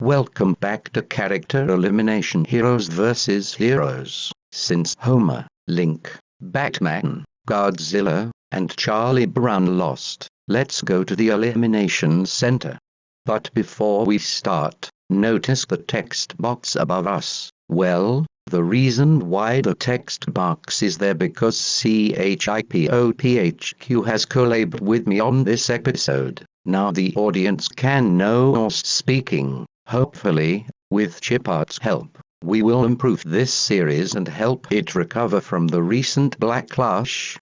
Welcome back to Character Elimination Heroes vs. Heroes. Since Homer, Link, Batman, Godzilla, and Charlie Brown lost, let's go to the Elimination Center. But before we start, notice the text box above us. Well, the reason why the text box is there because CHIPOPHQ has collabed with me on this episode. Now the audience can know us speaking. Hopefully, with Chipop's help, we will improve this series and help it recover from the recent backlash.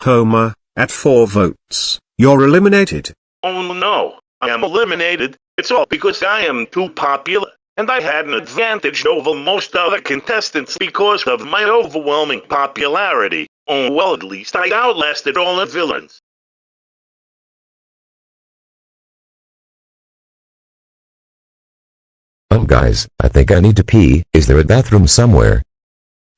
Homer, at 4 votes, you're eliminated. Oh no, I am eliminated. It's all because I am too popular, and I had an advantage over most other contestants because of my overwhelming popularity. Oh well, at least I outlasted all the villains. Guys, I think I need to pee. Is there a bathroom somewhere?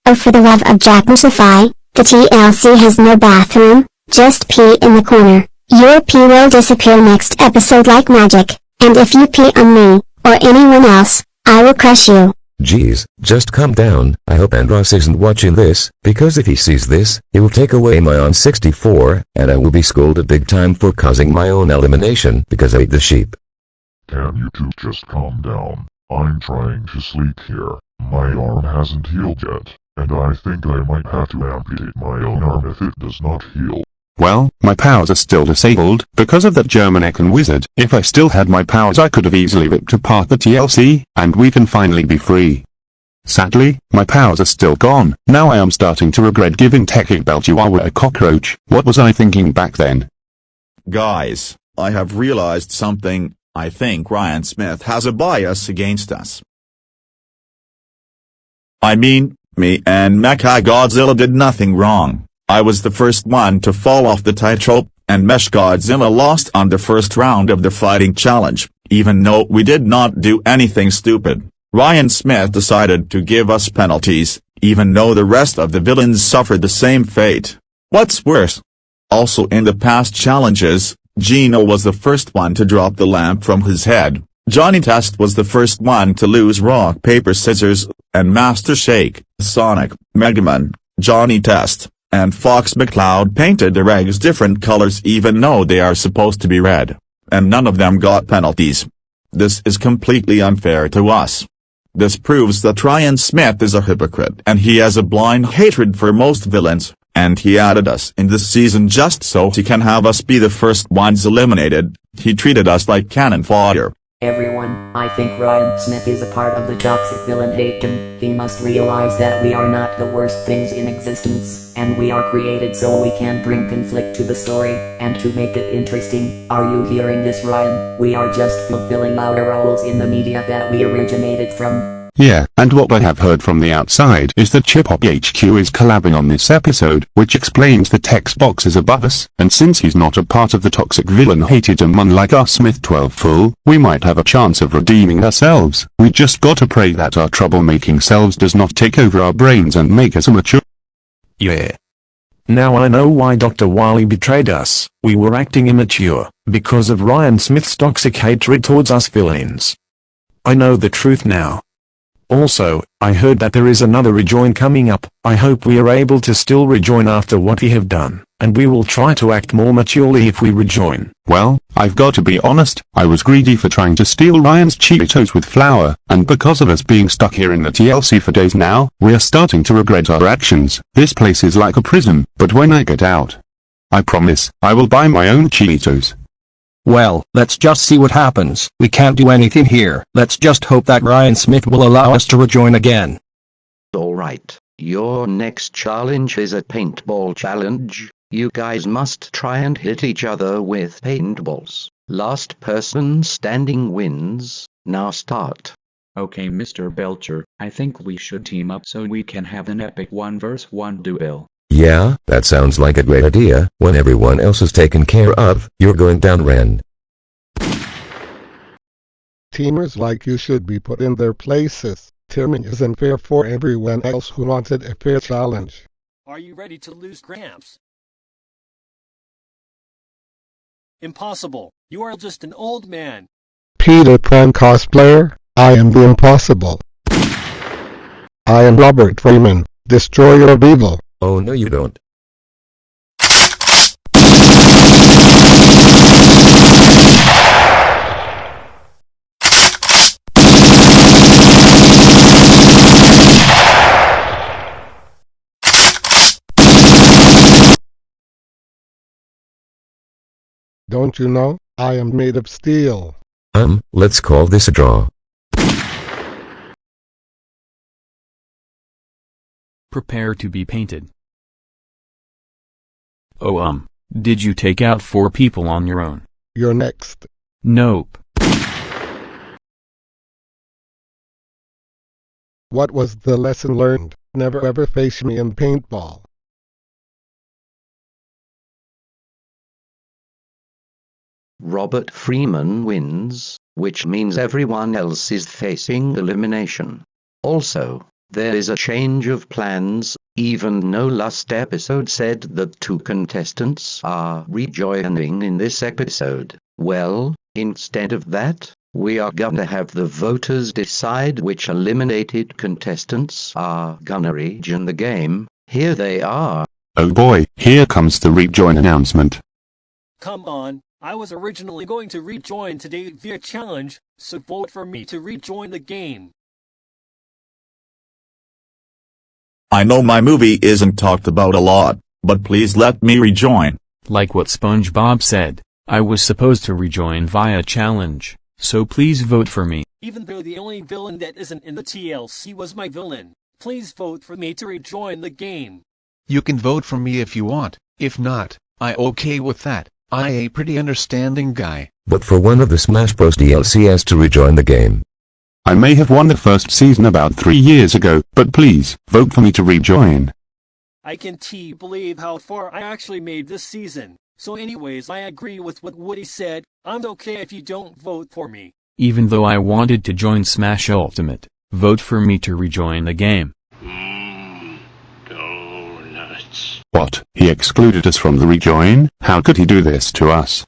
Oh, for the love of Jack Musafai, the TLC has no bathroom, just pee in the corner. Your pee will disappear next episode like magic, and if you pee on me, or anyone else, I will crush you. Jeez, just calm down. I hope Andros isn't watching this, because if he sees this, he will take away my on 64, and I will be scolded big time for causing my own elimination because I ate the sheep. Can you two just calm down? I'm trying to sleep here. My arm hasn't healed yet, and I think I might have to amputate my own arm if it does not heal. Well, my powers are still disabled because of that German-Ecken wizard. If I still had my powers I could have easily ripped apart the TLC, and we can finally be free. Sadly, my powers are still gone. Now I am starting to regret giving Techie Bell Chihuahua a cockroach. What was I thinking back then? Guys, I have realized something. I think Ryan Smith has a bias against us. I mean, me and Mechagodzilla did nothing wrong. I was the first one to fall off the tightrope, and Mechagodzilla lost on the first round of the fighting challenge, even though we did not do anything stupid. Ryan Smith decided to give us penalties, even though the rest of the villains suffered the same fate. What's worse? Also in the past challenges, Gino was the first one to drop the lamp from his head, Johnny Test was the first one to lose rock paper scissors, and Master Shake, Sonic, Megaman, Johnny Test, and Fox McCloud painted their eggs different colors even though they are supposed to be red, and none of them got penalties. This is completely unfair to us. This proves that Ryan Smith is a hypocrite and he has a blind hatred for most villains. And he added us in this season just so he can have us be the first ones eliminated. He treated us like cannon fodder. Everyone, I think Ryan Smith is a part of the toxic villain hatem. He must realize that we are not the worst things in existence, and we are created so we can bring conflict to the story, and to make it interesting. Are you hearing this, Ryan? We are just fulfilling our roles in the media that we originated from. Yeah, and what I have heard from the outside is that Chipop HQ is collabing on this episode, which explains the text boxes above us, and since he's not a part of the toxic villain hated unlike our Smith 12 fool, we might have a chance of redeeming ourselves. We just gotta pray that our troublemaking selves does not take over our brains and make us immature. Yeah. Now I know why Dr. Wily betrayed us. We were acting immature, because of Ryan Smith's toxic hatred towards us villains. I know the truth now. Also, I heard that there is another rejoin coming up. I hope we are able to still rejoin after what we have done, and we will try to act more maturely if we rejoin. Well, I've got to be honest, I was greedy for trying to steal Ryan's Cheetos with flour, and because of us being stuck here in the TLC for days now, we are starting to regret our actions. This place is like a prison, but when I get out, I promise, I will buy my own Cheetos. Well, let's just see what happens. We can't do anything here. Let's just hope that Ryan Smith will allow us to rejoin again. Alright, your next challenge is a paintball challenge. You guys must try and hit each other with paintballs. Last person standing wins. Now start. Okay, Mr. Belcher, I think we should team up so we can have an epic 1v1 duel. Yeah, that sounds like a great idea. When everyone else is taken care of, you're going down, Ren. Teamers like you should be put in their places. Teaming isn't fair for everyone else who wanted a fair challenge. Are you ready to lose Gramps? Impossible. You are just an old man. Peter Pan cosplayer, I am the impossible. I am Robert Freeman, destroyer of evil. Oh no you don't. Don't you know, I am made of steel. Let's call this a draw. Prepare to be painted. Oh did you take out 4 people on your own? You're next. Nope. What was the lesson learned? Never ever face me in paintball. Robert Freeman wins, which means everyone else is facing elimination. Also, there is a change of plans, even though last episode said that 2 contestants are rejoining in this episode. Well, instead of that, we are gonna have the voters decide which eliminated contestants are gonna rejoin the game. Here they are. Oh boy, here comes the rejoin announcement. Come on, I was originally going to rejoin today via challenge, so vote for me to rejoin the game. I know my movie isn't talked about a lot, but please let me rejoin. Like what SpongeBob said, I was supposed to rejoin via challenge, so please vote for me. Even though the only villain that isn't in the TLC was my villain, please vote for me to rejoin the game. You can vote for me if you want, if not, I okay with that. I a pretty understanding guy. But for one of the Smash Bros DLCs to rejoin the game. I may have won the first season about 3 years ago, but please, vote for me to rejoin. I can't believe how far I actually made this season. So anyways, I agree with what Woody said. I'm okay if you don't vote for me. Even though I wanted to join Smash Ultimate, vote for me to rejoin the game. Donuts. What, he excluded us from the rejoin? How could he do this to us?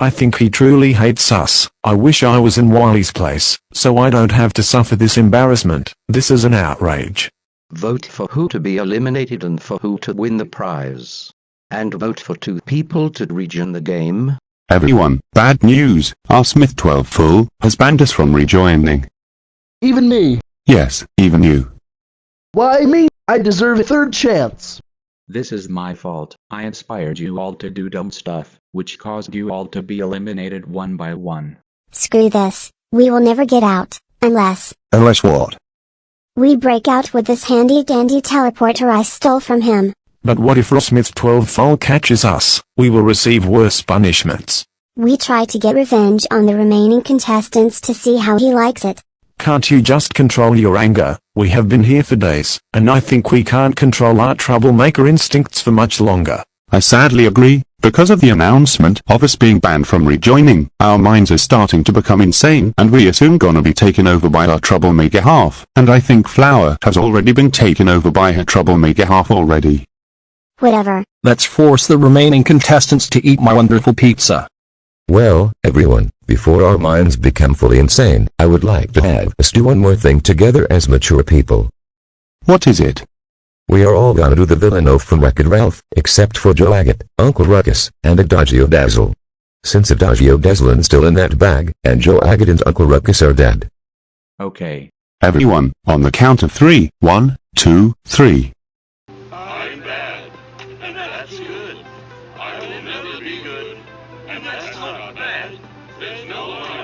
I think he truly hates us. I wish I was in Wily's place, so I don't have to suffer this embarrassment. This is an outrage. Vote for who to be eliminated and for who to win the prize. And vote for 2 people to rejoin the game. Everyone, bad news. Our Smith 12 full has banned us from rejoining. Even me. Yes, even you. Why me? I deserve a 3rd chance. This is my fault. I inspired you all to do dumb stuff, which caused you all to be eliminated one by one. Screw this. We will never get out, unless Unless what? we break out with this handy dandy teleporter I stole from him. But what if Smith 12 Fall catches us? We will receive worse punishments. We try to get revenge on the remaining contestants to see how he likes it. Can't you just control your anger? We have been here for days, and I think we can't control our troublemaker instincts for much longer. I sadly agree. Because of the announcement of us being banned from rejoining, our minds are starting to become insane, and we are soon gonna be taken over by our troublemaker half. And I think Flower has already been taken over by her troublemaker half already. Whatever. Let's force the remaining contestants to eat my wonderful pizza. Well, everyone, before our minds become fully insane, I would like to have us do one more thing together as mature people. What is it? We are all gonna do the villain oath from Wreck-It Ralph, except for Joe Agate, Uncle Ruckus, and Adagio Dazzle. Since Adagio Dazzle's still in that bag, and Joe Agate and Uncle Ruckus are dead. Okay. Everyone, on the count of 3. 1, 2, 3. I'm bad, and that's good. I will never be good, and that's not bad. There's no one